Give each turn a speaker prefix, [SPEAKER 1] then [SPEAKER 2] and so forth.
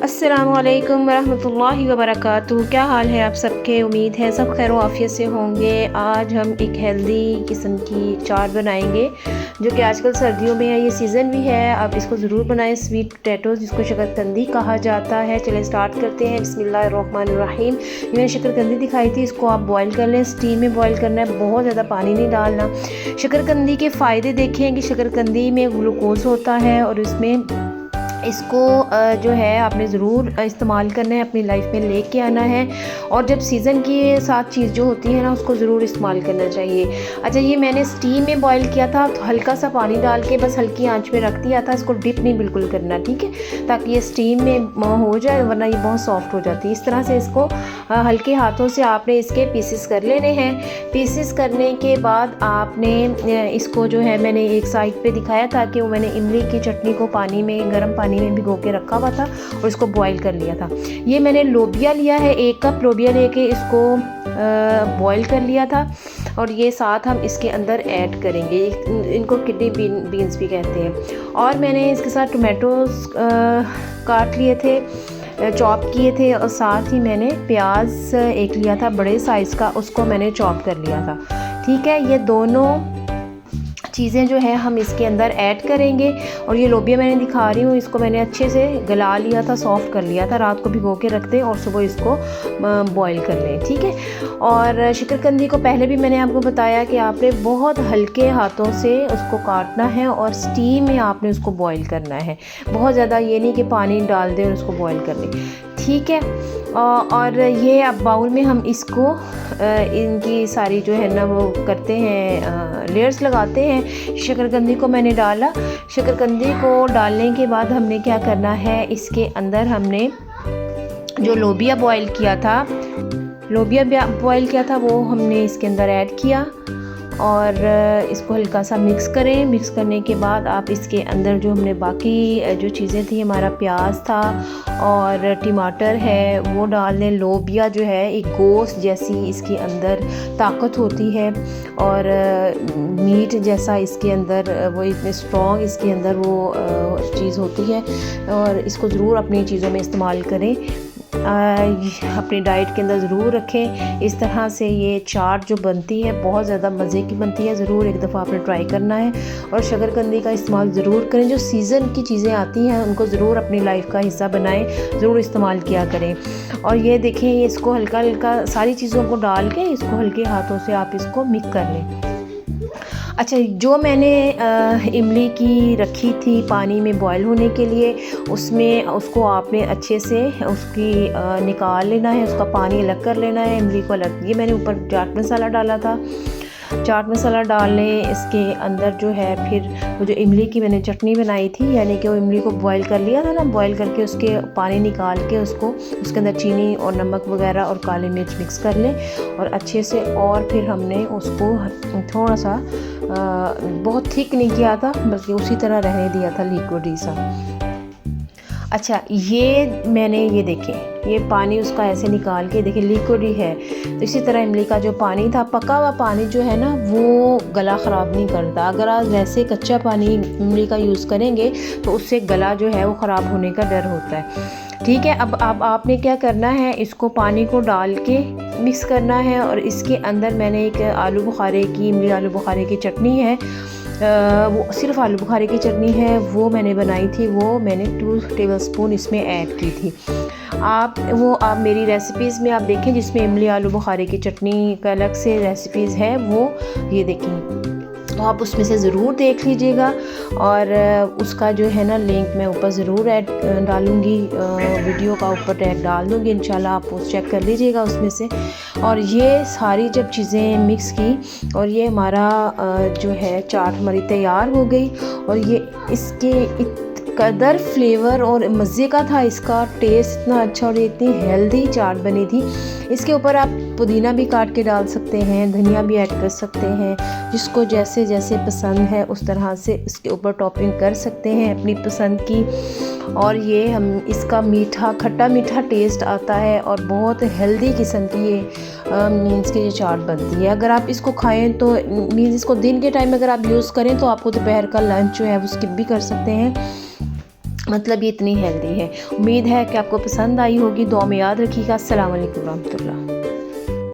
[SPEAKER 1] अस्सलामुअलैकुम वरहमतुल्लाहि वबरकातुहू। क्या हाल है आप सबके? उम्मीद है सब खैर आफियत से होंगे। आज हम एक हेल्दी किस्म की चाट बनाएंगे जो कि आजकल सर्दियों में है, ये सीज़न भी है। आप इसको ज़रूर बनाएं। स्वीट पोटैटोज़ जिसको शकरकंदी कहा जाता है। चलिए स्टार्ट करते हैं। बिस्मिल्लाहिर्रहमानिर्रहीम। मैंने शकरकंदी दिखाई थी, इसको आप बॉयल कर लें। स्टीम में बॉयल करना है, बहुत ज़्यादा पानी नहीं डालना। शकरकंदी के फ़ायदे देखें कि शकरकंदी में ग्लूकोज़ होता है और इसमें इसको जो है आपने ज़रूर इस्तेमाल करना है, अपनी लाइफ में लेके आना है। और जब सीज़न की साथ चीज़ जो होती है ना, उसको ज़रूर इस्तेमाल करना चाहिए। अच्छा, ये मैंने स्टीम में बॉईल किया था, तो हल्का सा पानी डाल के बस हल्की आंच पे रख दिया था। इसको डिप नहीं बिल्कुल करना, ठीक है, ताकि ये स्टीम में हो जाए, वरना ये बहुत सॉफ्ट हो जाती है। इस तरह से इसको हल्के हाथों से आपने इसके पीसेस कर लेने हैं। पीसेस करने के बाद आपने इसको जो है, मैंने एक साइड पे दिखाया था कि वो मैंने इमली की चटनी को पानी में, गर्म पानी में भिगो के रखा हुआ था और इसको बॉईल कर लिया था। ये मैंने लोबिया लिया है, 1 कप लोबिया लेके इसको बॉईल कर लिया था। और ये साथ हम इसके अंदर ऐड करेंगे, इनको किडनी बीन्स भी कहते हैं। और मैंने इसके साथ टोमेटोज़ काट लिए थे, चॉप किए थे, और साथ ही मैंने प्याज एक लिया था बड़े साइज़ का, उसको मैंने चॉप कर लिया था। ठीक है, ये दोनों चीज़ें जो है हम इसके अंदर ऐड करेंगे। और ये लोबिया मैंने दिखा रही हूँ, इसको मैंने अच्छे से गला लिया था, सॉफ्ट कर लिया था। रात को भिगो के रख दें और सुबह इसको बॉईल कर लें, ठीक है। और शकरकंदी को पहले भी मैंने आपको बताया कि आपने बहुत हल्के हाथों से उसको काटना है और स्टीम में आपने उसको बॉईल करना है। बहुत ज़्यादा ये नहीं कि पानी डाल दें और उसको बॉईल कर लें, ठीक है। और ये अब बाउल में हम इसको इनकी सारी जो है ना वो करते हैं, लेयर्स लगाते हैं। शकरकंदी को मैंने डाला। शकरकंदी को डालने के बाद हमने क्या करना है, इसके अंदर हमने जो लोबिया बॉईल किया था वो हमने इसके अंदर ऐड किया और इसको हल्का सा मिक्स करें। मिक्स करने के बाद आप इसके अंदर जो हमने बाकी जो चीज़ें थी, हमारा प्याज था और टमाटर है, वो डाल दें। लोबिया जो है एक गोश्त जैसी इसके अंदर ताकत होती है और मीट जैसा इसके अंदर वो इतने स्ट्रॉन्ग इसके अंदर वो चीज़ होती है। और इसको ज़रूर अपनी चीज़ों में इस्तेमाल करें, अपनी डाइट के अंदर ज़रूर रखें। इस तरह से ये चाट जो बनती है बहुत ज़्यादा मज़े की बनती है। ज़रूर एक दफ़ा आपने ट्राई करना है और शकरकंदी का इस्तेमाल ज़रूर करें। जो सीज़न की चीज़ें आती हैं उनको ज़रूर अपनी लाइफ का हिस्सा बनाएं, ज़रूर इस्तेमाल किया करें। और ये देखें, इसको हल्का हल्का सारी चीज़ों को डाल के इसको हल्के हाथों से आप इसको मिक्स कर लें। अच्छा, जो मैंने इमली की रखी थी पानी में बॉईल होने के लिए, उसमें उसको आपने अच्छे से उसकी निकाल लेना है, उसका पानी अलग कर लेना है, इमली को अलग। ये मैंने ऊपर चाट मसाला डाला था। चाट मसाला डालने इसके अंदर जो है, फिर वो जो इमली की मैंने चटनी बनाई थी, यानी कि वो इमली को बॉईल कर लिया था ना, बॉईल करके उसके पानी निकाल के उसको उसके अंदर चीनी और नमक वगैरह और काली मिर्च मिक्स कर लें और अच्छे से। और फिर हमने उसको थोड़ा सा बहुत थिक नहीं किया था, बल्कि उसी तरह रहने दिया था, लिक्विडी सा। अच्छा, ये मैंने ये देखें, ये पानी उसका ऐसे निकाल के देखें, लिक्विड ही है। तो इसी तरह इमली का जो पानी था, पका हुआ पानी जो है ना, वो गला ख़राब नहीं करता। अगर आप वैसे कच्चा पानी इमली का यूज़ करेंगे तो उससे गला जो है वो ख़राब होने का डर होता है, ठीक है। अब आपने क्या करना है, इसको पानी को डाल के मिक्स करना है। और इसके अंदर मैंने एक आलू बुखारे की, इमली आलू बुखारे की चटनी है, वो सिर्फ आलू बुखारे की चटनी है, वो मैंने बनाई थी। वो मैंने 2 टेबलस्पून इसमें ऐड की थी। आप मेरी रेसिपीज़ में आप देखें, जिसमें इमली आलू बुखारे की चटनी का अलग से रेसिपीज़ है, वो ये देखें, तो आप उसमें से ज़रूर देख लीजिएगा। और उसका जो है ना लिंक मैं ऊपर ज़रूर ऐड डालूँगी, वीडियो का ऊपर टैग डाल दूँगी, इंशाल्लाह आप उस चेक कर लीजिएगा उसमें से। और ये सारी जब चीज़ें मिक्स की और ये हमारा जो है चाट हमारी तैयार हो गई। और ये इसके कदर फ्लेवर और मज़े का था, इसका टेस्ट इतना अच्छा, और इतनी हेल्दी चाट बनी थी। इसके ऊपर आप पुदीना भी काट के डाल सकते हैं, धनिया भी ऐड कर सकते हैं, जिसको जैसे जैसे पसंद है उस तरह से इसके ऊपर टॉपिंग कर सकते हैं अपनी पसंद की। और ये हम इसका मीठा, खट्टा मीठा टेस्ट आता है और बहुत हेल्दी किस्म की ये मीन्स की ये चाट बनती है। अगर आप इसको खाएं तो मीन्स इसको दिन के टाइम अगर आप यूज़ करें तो आपको दोपहर का लंच जो है वो स्किप भी कर सकते हैं। मतलब ये इतनी हेल्दी है। उम्मीद है कि आपको पसंद आई होगी। दुआ में याद रखिएगा। अस्सलाम वालेकुम रहमतुल्लाह।